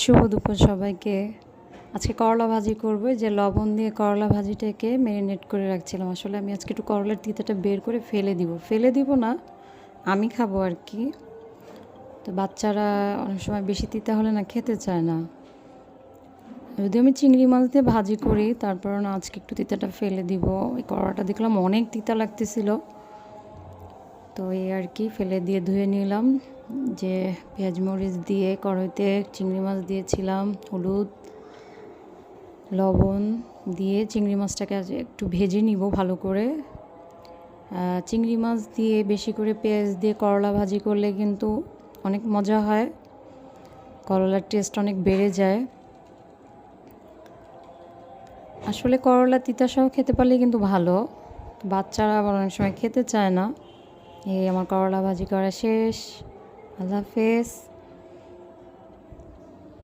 শুভ দুপুর সবাইকে। আজকে করলা ভাজি করব। যে লবণ দিয়ে করলা ভাজিটাকে ম্যারিনেট করে রাখছিলাম। আসলে আমি আজকে একটু করলার তিতাটা বের করে ফেলে দিব না, আমি খাবো আর কি। তো বাচ্চারা অনেক সময় বেশি তিতা হলে না খেতে চায় না। যদি আমি চিংড়ি মাছ দিয়ে ভাজি করি, তারপর না আজকে একটু তিতাটা ফেলে দিব। ওই করলাটা দেখলাম অনেক তিতা লাগতেছিল, তো এই আর কি ফেলে দিয়ে ধুয়ে নিলাম। যে পেঁয়াজ মরিচ দিয়ে কড়াইতে চিংড়ি মাছ দিয়েছিলাম, হলুদ লবণ দিয়ে চিংড়ি মাছটাকে একটু ভেজে নিব ভালো করে। চিংড়ি মাছ দিয়ে বেশি করে পেঁয়াজ দিয়ে করলা ভাজি করলে কিন্তু অনেক মজা হয়, করলার টেস্ট অনেক বেড়ে যায়। আসলে করলা তিতা সহ খেতে পারলে কিন্তু ভালো, বাচ্চারা আবার অনেক সময় খেতে চায় না। এই আমার করলা ভাজি করা শেষ। আল্লাহ হাফেজ।